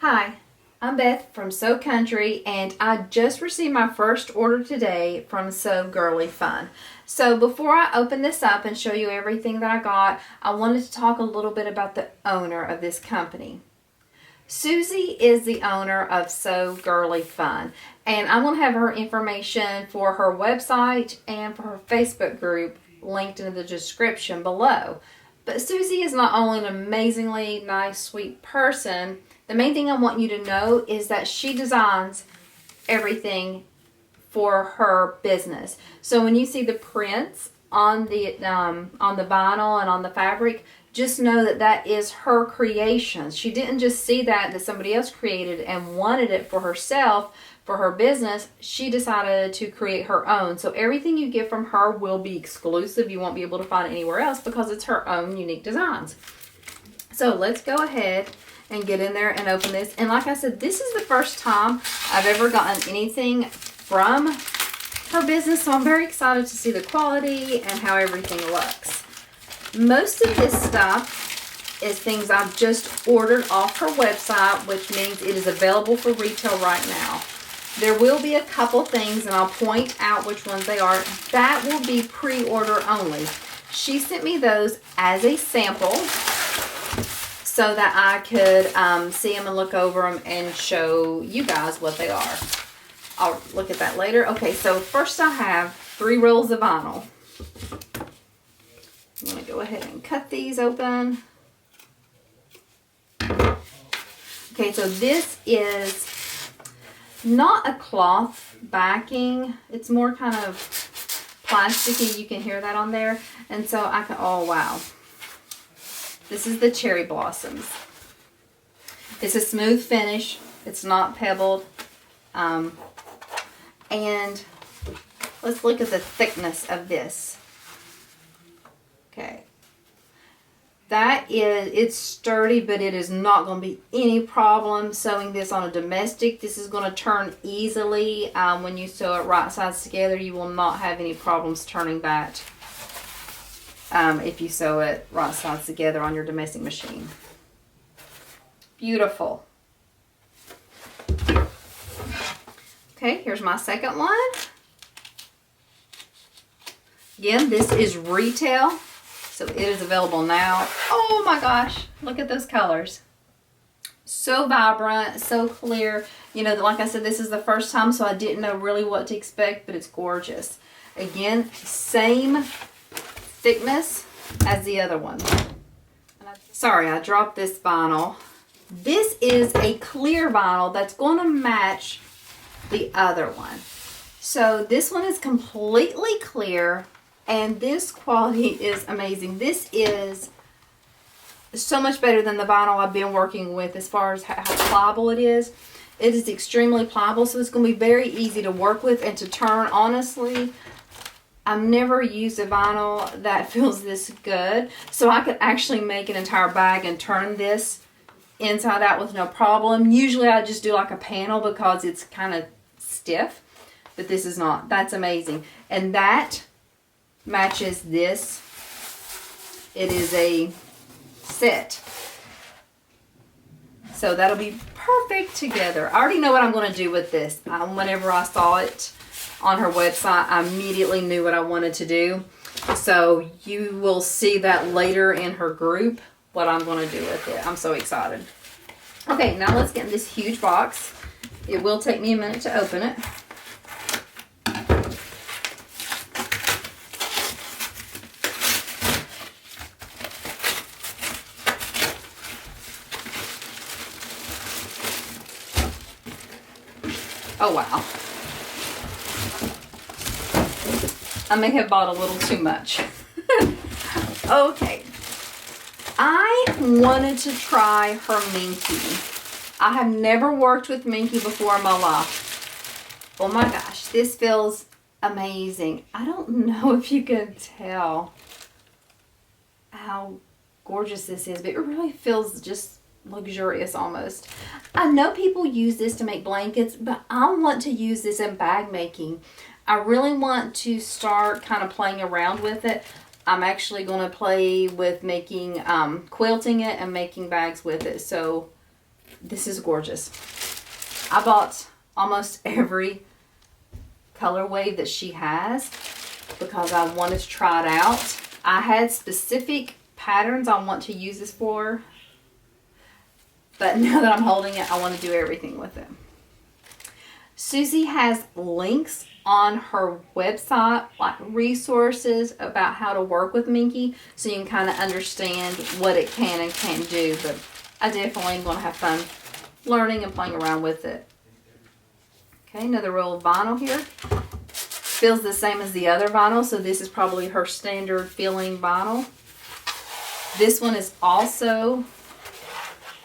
Hi, I'm Beth from Sew Country, and I just received my first order today from Girlie Fun. So before I open this up and show you everything that I got, I wanted to talk a little bit about the owner of this company. Susie is the owner of Girlie Fun, and I'm going to have her information for her website and for her Facebook group linked in the description below. But Susie is not only an amazingly nice, sweet person. The main thing I want you to know is that she designs everything for her business. So when you see the prints on the vinyl and on the fabric, just know that that is her creation. She didn't just see that somebody else created and wanted it for herself, for her business. She decided to create her own. So everything you get from her will be exclusive. You won't be able to find it anywhere else because it's her own unique designs. So let's go ahead and get in there and open this. And like I said, this is the first time I've ever gotten anything from her business, so I'm very excited to see the quality and how everything looks. Most of this stuff is things I've just ordered off her website, which means it is available for retail right now. There will be a couple things, and I'll point out which ones they are, that will be pre-order only. She sent me those as a sample so that I could see them and look over them and show you guys what they are. I'll look at that later. Okay, so first I have 3 rolls of vinyl. I'm going to go ahead and cut these open. Okay, so this is not a cloth backing. It's more kind of plasticky. You can hear that on there. And so I can, oh wow. This is the cherry blossoms. It's a smooth finish. It's not pebbled. And let's look at the thickness of this. Okay. It's sturdy, but it is not going to be any problem sewing this on a domestic. This is going to turn easily. When you sew it right sides together, you will not have any problems turning that if you sew it right sides together on your domestic machine. Beautiful. Okay, here's my second one. Again, this is retail, so it is available now. Oh my gosh, look at those colors. So vibrant, so clear. You know, like I said, this is the first time, so I didn't know really what to expect, but it's gorgeous. Again, same thickness as the other one. Sorry, I dropped this vinyl. This is a clear vinyl that's going to match the other one. So this one is completely clear, and this quality is amazing. This is so much better than the vinyl I've been working with as far as how pliable it is. It is extremely pliable, so it's going to be very easy to work with and to turn. Honestly, I've never used a vinyl that feels this good, so I could actually make an entire bag and turn this inside out with no problem. Usually I just do like a panel because it's kind of stiff, but this is not. That's amazing. And that matches this. It is a set, so that'll be perfect together. I already know what I'm going to do with this. Whenever I saw it on her website, I immediately knew what I wanted to do. So you will see that later in her group, what I'm going to do with it. I'm so excited. Okay, now let's get in this huge box. It will take me a minute to open it. Oh wow. I may have bought a little too much. Okay. I wanted to try her Minky. I have never worked with Minky before in my life. Oh my gosh, this feels amazing. I don't know if you can tell how gorgeous this is, but it really feels just luxurious almost. I know people use this to make blankets, but I want to use this in bag making. I really want to start kind of playing around with it. I'm actually going to play with making, quilting it and making bags with it. So This is gorgeous. I bought almost every color wave that she has because I wanted to try it out. I had specific patterns I want to use this for, but now that I'm holding it, I want to do everything with it. Susie has links on her website, like resources about how to work with Minky, so you can kind of understand what it can and can't do. But I definitely am going to have fun learning and playing around with it. Okay, another roll of vinyl here. Feels the same as the other vinyl, so this is probably her standard feeling vinyl. This one is also,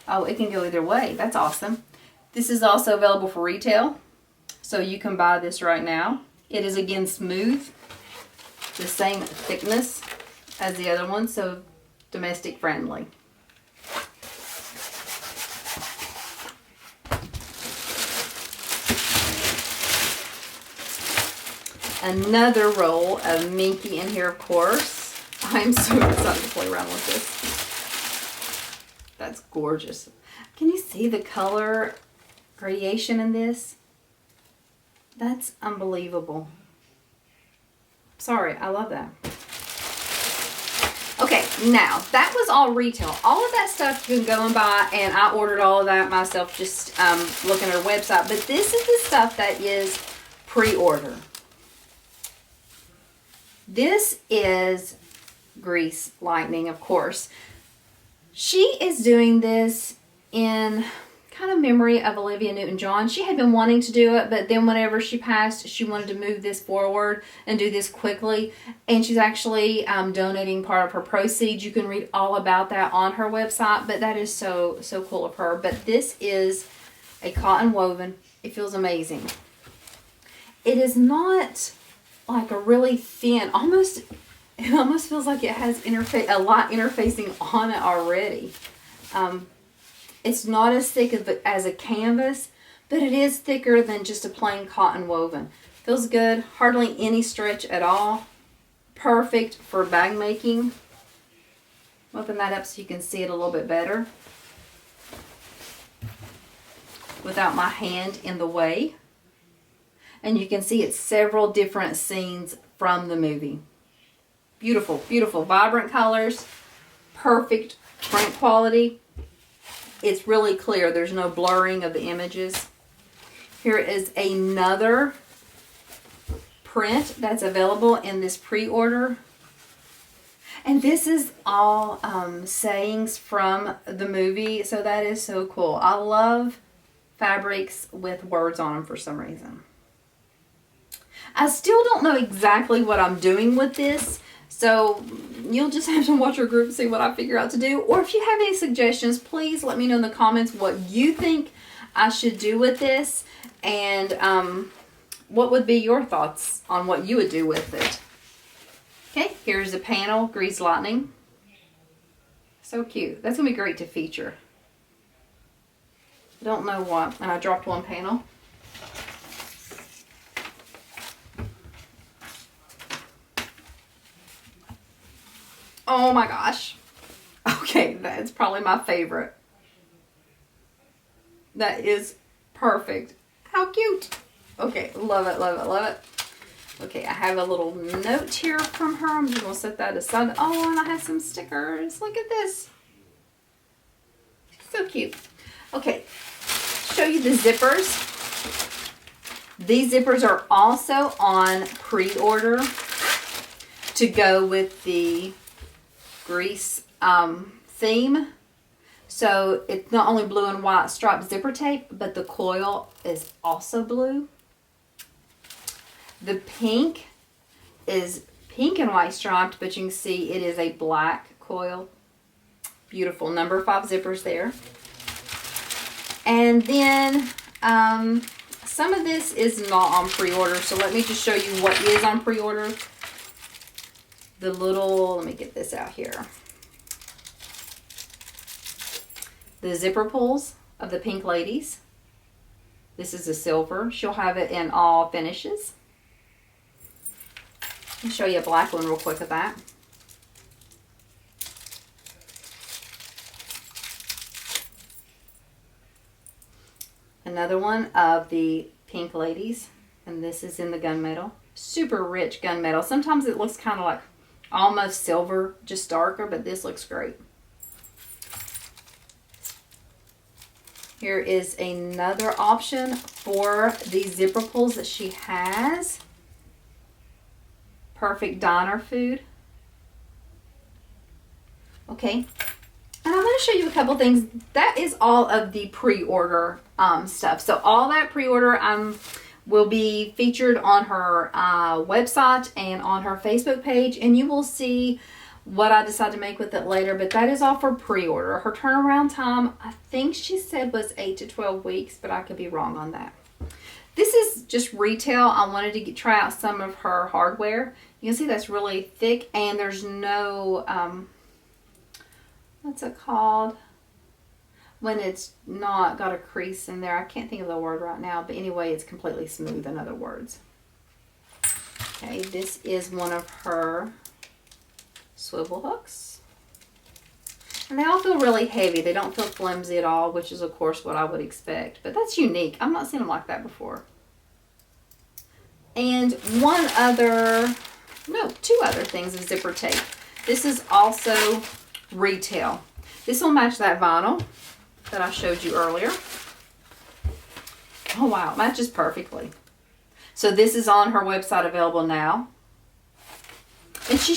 oh, it can go either way. That's awesome. This is also available for retail, so you can buy this right now. It is again smooth, the same thickness as the other one, so domestic friendly. Another roll of Minky in here, of course. I'm so excited to play around with this. That's gorgeous. Can you see the color gradation in this? That's unbelievable. Sorry, I love that. Okay, now that was all retail. All of that stuff you can go and buy, and I ordered all of that myself just looking at her website. But this is the stuff that is pre-order. This is Grease Lightning, of course. She is doing this in kind of memory of Olivia Newton-John. She had been wanting to do it, but then whenever she passed, she wanted to move this forward and do this quickly. And she's actually donating part of her proceeds. You can read all about that on her website, but that is so cool of her. But this is a cotton woven. It feels amazing. It is not like a really thin, it almost feels like it has a lot interfacing on it already. It's not as thick as a canvas, but it is thicker than just a plain cotton woven. Feels good, hardly any stretch at all. Perfect for bag making. Open that up so you can see it a little bit better without my hand in the way. And you can see it's several different scenes from the movie. Beautiful, beautiful, vibrant colors, perfect print quality. It's really clear. There's no blurring of the images. Here is another print that's available in this pre-order. And this is all sayings from the movie, so that is so cool. I love fabrics with words on them for some reason. I still don't know exactly what I'm doing with this, so you'll just have to watch our group and see what I figure out to do. Or if you have any suggestions, please let me know in the comments what you think I should do with this, and what would be your thoughts on what you would do with it. Okay, here's a panel, Grease Lightning. So cute. That's going to be great to feature. I don't know what, and I dropped one panel. Oh my gosh. Okay, that's probably my favorite. That is perfect. How cute. Okay, love it, love it, love it. Okay, I have a little note here from her. I'm just going to set that aside. Oh, and I have some stickers. Look at this. So cute. Okay, show you the zippers. These zippers are also on pre-order to go with the Grease theme. So it's not only blue and white striped zipper tape, but the coil is also blue. The pink is pink and white striped, but you can see it is a black coil. Beautiful. Number 5 zippers there. And then some of this is not on pre-order, so let me just show you what is on pre-order. The little, let me get this out here. The zipper pulls of the Pink Ladies. This is a silver. She'll have it in all finishes. I'll show you a black one real quick of that. Another one of the pink ladies, and this is in the gunmetal. Super rich gunmetal. Sometimes it looks kind of like almost silver, just darker, but this looks great. Here is another option for the zipper pulls that she has. Perfect diner food. Okay, and I'm going to show you a couple things. That is all of the pre-order stuff. So all that pre-order will be featured on her website and on her Facebook page, and you will see what I decide to make with it later, but that is all for pre-order. Her turnaround time, I think she said, was 8 to 12 weeks, but I could be wrong on that. This is just retail. I wanted to try out some of her hardware. You can see that's really thick, and there's no, what's it called? When it's not got a crease in there. I can't think of the word right now, but anyway, it's completely smooth, in other words. Okay, this is one of her swivel hooks. And they all feel really heavy. They don't feel flimsy at all, which is of course what I would expect. But that's unique. I've not seen them like that before. And two other things of zipper tape. This is also retail. This will match that vinyl that I showed you earlier. Oh wow, it matches perfectly. So this is on her website, available now. And she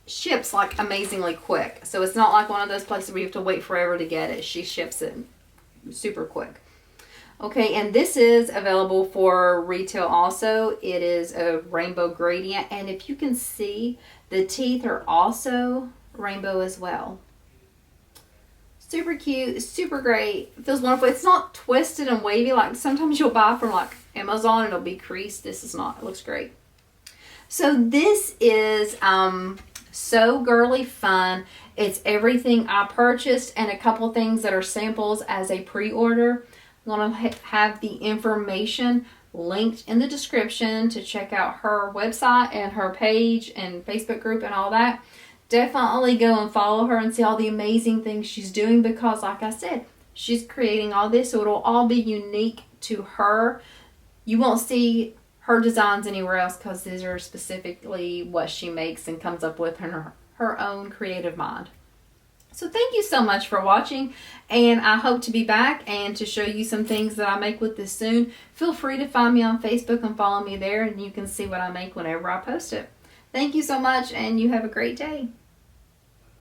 ships like amazingly quick. So it's not like one of those places where you have to wait forever to get it. She ships it super quick. Okay, and this is available for retail also. It is a rainbow gradient, and if you can see, the teeth are also rainbow as well. Super cute, super great. It feels wonderful. It's not twisted and wavy like sometimes you'll buy from like Amazon and it'll be creased. This is not. It looks great. So this is So Girlie Fun. It's everything I purchased and a couple things that are samples as a pre-order. I'm going to have the information linked in the description to check out her website and her page and Facebook group and all that. Definitely go and follow her and see all the amazing things she's doing, because like I said, she's creating all this, so it'll all be unique to her. You won't see her designs anywhere else because these are specifically what she makes and comes up with in her own creative mind. So thank you so much for watching, and I hope to be back and to show you some things that I make with this soon. Feel free to find me on Facebook and follow me there, and you can see what I make whenever I post it. Thank you so much, and you have a great day.